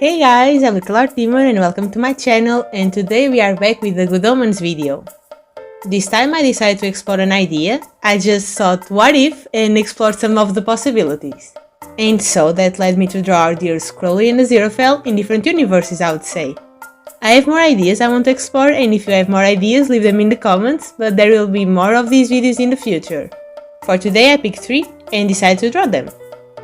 Hey guys, I'm Little Art Demon and welcome to my channel, and today we are back with the Good Omens video. This time I decided to explore an idea. I just thought what if and explored some of the possibilities. And so that led me to draw our dears Crowley and Aziraphale in different universes, I would say. I have more ideas I want to explore, and if you have more ideas leave them in the comments, but there will be more of these videos in the future. For today I picked 3 and decided to draw them.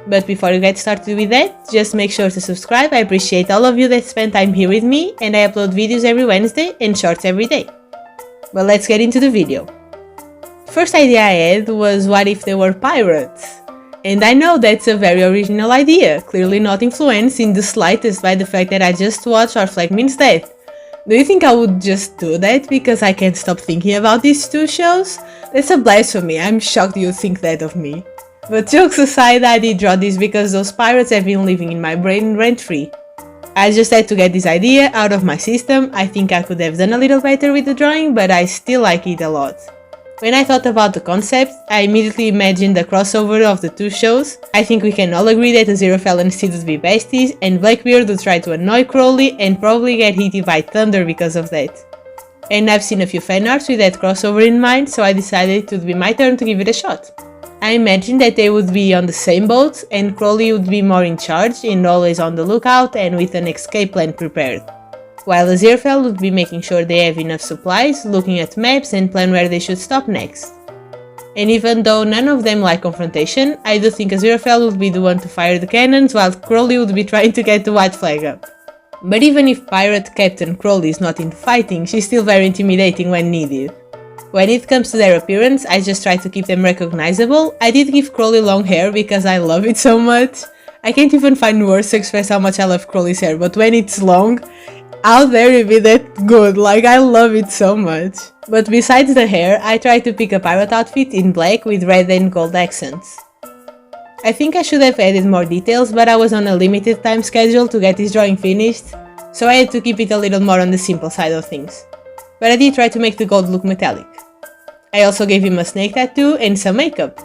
But before you get started with that, just make sure to subscribe. I appreciate all of you that spend time here with me, and I upload videos every Wednesday and shorts every day. But let's get into the video. First idea I had was what if they were pirates? And I know that's a very original idea, clearly not influenced in the slightest by the fact that I just watched Our Flag Means Death. Do you think I would just do that because I can't stop thinking about these 2 shows? That's a blasphemy, I'm shocked you think that of me. But jokes aside, I did draw this because those pirates have been living in my brain rent-free. I just had to get this idea out of my system. I think I could have done a little better with the drawing, but I still like it a lot. When I thought about the concept, I immediately imagined the crossover of the 2 shows. I think we can all agree that Aziraphale and Sid would be besties, and Blackbeard would try to annoy Crowley and probably get hit by thunder because of that. And I've seen a few fan arts with that crossover in mind, so I decided it would be my turn to give it a shot. I imagined that they would be on the same boat and Crowley would be more in charge and always on the lookout and with an escape plan prepared, while Aziraphale would be making sure they have enough supplies, looking at maps and plan where they should stop next. And even though none of them like confrontation, I do think Aziraphale would be the one to fire the cannons while Crowley would be trying to get the white flag up. But even if Pirate Captain Crowley is not into fighting, she's still very intimidating when needed. When it comes to their appearance, I just try to keep them recognizable. I did give Crowley long hair because I love it so much. I can't even find words to express how much I love Crowley's hair, but when it's long, how dare it be that good, like I love it so much. But besides the hair, I tried to pick a pirate outfit in black with red and gold accents. I think I should have added more details, but I was on a limited time schedule to get this drawing finished, so I had to keep it a little more on the simple side of things. But I did try to make the gold look metallic. I also gave him a snake tattoo and some makeup.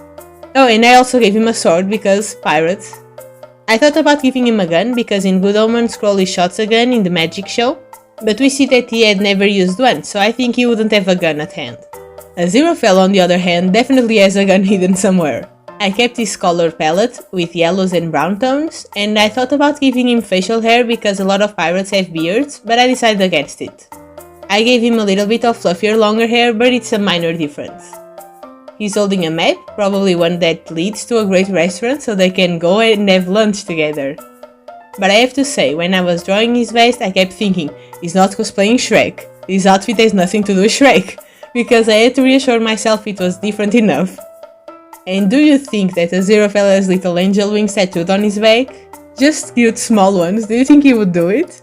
Oh, and I also gave him a sword because pirates. I thought about giving him a gun because in Good Omens Crowley shots a gun in the magic show, but we see that he had never used one, so I think he wouldn't have a gun at hand. Aziraphale on the other hand definitely has a gun hidden somewhere. I kept his color palette with yellows and brown tones, and I thought about giving him facial hair because a lot of pirates have beards, but I decided against it. I gave him a little bit of fluffier longer hair, but it's a minor difference. He's holding a map, probably one that leads to a great restaurant so they can go and have lunch together. But I have to say, when I was drawing his vest I kept thinking, he's not cosplaying Shrek, this outfit has nothing to do with Shrek, because I had to reassure myself it was different enough. And do you think that Aziraphale has little angel wings tattooed on his back? Just cute small ones, do you think he would do it?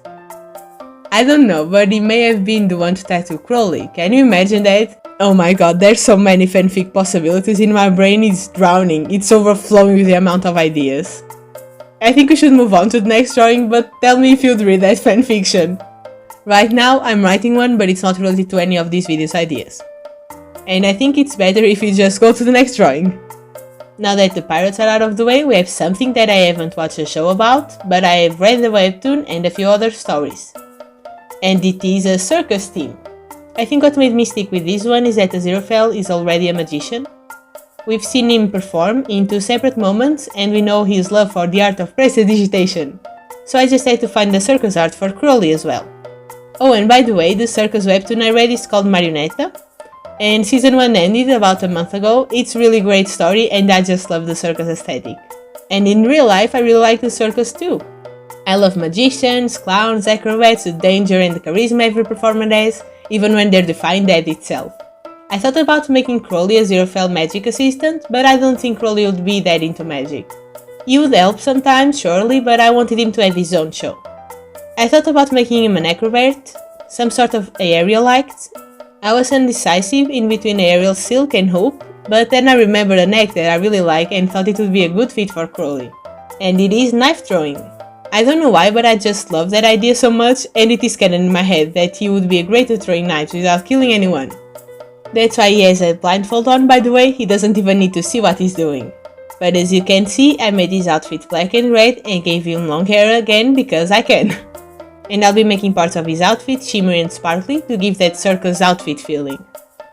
I don't know, but he may have been the one to tattoo Crowley. Can you imagine that? Oh my god, there's so many fanfic possibilities in my brain, it's drowning, it's overflowing with the amount of ideas. I think we should move on to the next drawing, but tell me if you'd read that fanfiction. Right now I'm writing one, but it's not related to any of these videos ideas. And I think it's better if we just go to the next drawing. Now that the pirates are out of the way, we have something that I haven't watched a show about, but I have read the webtoon and a few other stories. And it is a circus theme. I think what made me stick with this one is that Aziraphale is already a magician. We've seen him perform in 2 separate moments and we know his love for the art of prestidigitation. So I just had to find the circus art for Crowley as well. Oh, and by the way, the circus webtoon I read is called Marionetta, and season 1 ended about a month ago. It's a really great story and I just love the circus aesthetic. And in real life I really like the circus too. I love magicians, clowns, acrobats, the danger and the charisma every performer has, even when they're defying death itself. I thought about making Crowley a Aziraphale magic assistant, but I don't think Crowley would be that into magic. He would help sometimes, surely, but I wanted him to have his own show. I thought about making him an acrobat, some sort of aerial act. I was indecisive in between aerial silk and hoop, but then I remembered an act that I really like and thought it would be a good fit for Crowley. And it is knife throwing. I don't know why, but I just love that idea so much, and it is canon in my head that he would be great at throwing knives without killing anyone. That's why he has a blindfold on, by the way, he doesn't even need to see what he's doing. But as you can see, I made his outfit black and red and gave him long hair again because I can. And I'll be making parts of his outfit shimmery and sparkly to give that circus outfit feeling.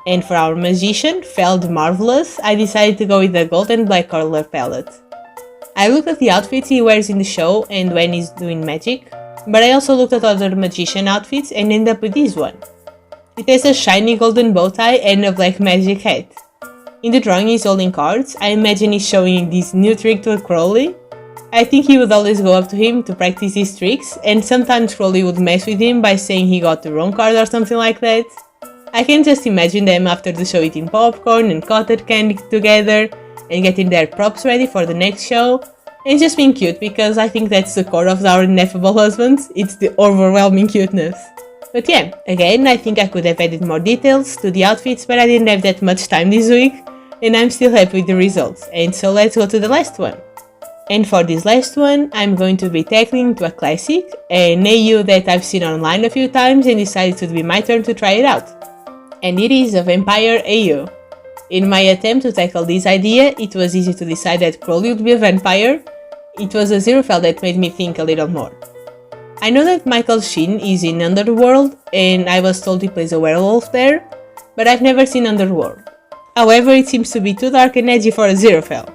And for our magician, Feld Marvelous, I decided to go with the gold and black color palette. I looked at the outfits he wears in the show and when he's doing magic, but I also looked at other magician outfits and ended up with this one. It has a shiny golden bow tie and a black magic hat. In the drawing he's holding cards. I imagine he's showing this new trick to Crowley. I think he would always go up to him to practice his tricks, and sometimes Crowley would mess with him by saying he got the wrong card or something like that. I can just imagine them after the show eating popcorn and cotton candy together and getting their props ready for the next show, and just being cute because I think that's the core of our ineffable husbands, it's the overwhelming cuteness. But yeah, again, I think I could have added more details to the outfits, but I didn't have that much time this week, and I'm still happy with the results, and so let's go to the last one. And for this last one, I'm going to be tackling to a classic, an AU that I've seen online a few times and decided to be my turn to try it out. And it is a vampire AU. In my attempt to tackle this idea, it was easy to decide that Crowley would be a vampire. It was a Aziraphale that made me think a little more. I know that Michael Sheen is in Underworld, and I was told he plays a werewolf there, but I've never seen Underworld. However, it seems to be too dark and edgy for a Aziraphale.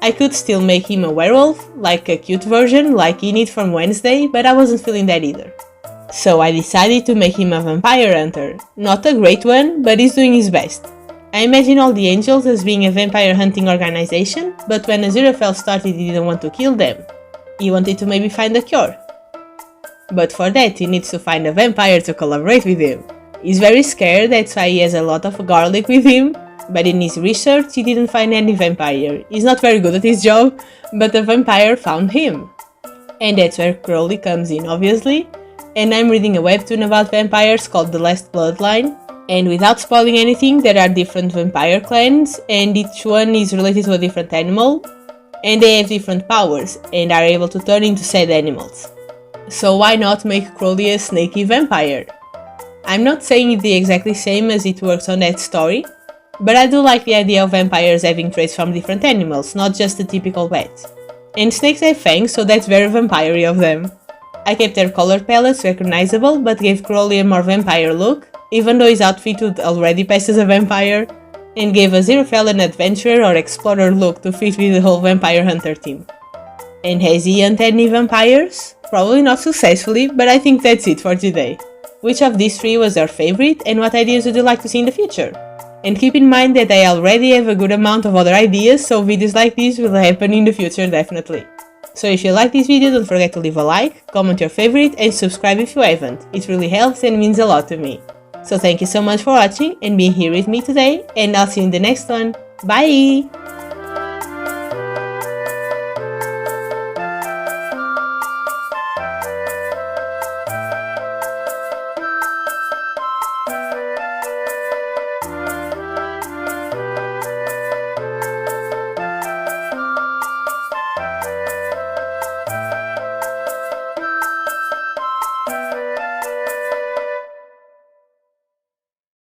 I could still make him a werewolf, like a cute version, like Enid from Wednesday, but I wasn't feeling that either. So I decided to make him a vampire hunter. Not a great one, but he's doing his best. I imagine all the angels as being a vampire hunting organization, but when Aziraphale started he didn't want to kill them. He wanted to maybe find a cure. But for that he needs to find a vampire to collaborate with him. He's very scared, that's why he has a lot of garlic with him, but in his research he didn't find any vampire. He's not very good at his job, but the vampire found him. And that's where Crowley comes in, obviously, and I'm reading a webtoon about vampires called The Last Bloodline, and without spoiling anything, there are different vampire clans, and each one is related to a different animal, and they have different powers, and are able to turn into said animals. So why not make Crowley a snaky vampire? I'm not saying it's the exactly same as it works on that story, but I do like the idea of vampires having traits from different animals, not just the typical bat. And snakes have fangs, so that's very vampire-y of them. I kept their color palettes recognizable, but gave Crowley a more vampire look, even though his outfit would already pass as a vampire, and gave Aziraphale an adventurer or explorer look to fit with the whole vampire hunter team. And has he hunted any vampires? Probably not successfully, but I think that's it for today. Which of these three was your favorite, and what ideas would you like to see in the future? And keep in mind that I already have a good amount of other ideas, so videos like this will happen in the future definitely. So if you like this video, don't forget to leave a like, comment your favorite, and subscribe if you haven't. It really helps and means a lot to me. So thank you so much for watching and being here with me today, and I'll see you in the next one. Bye!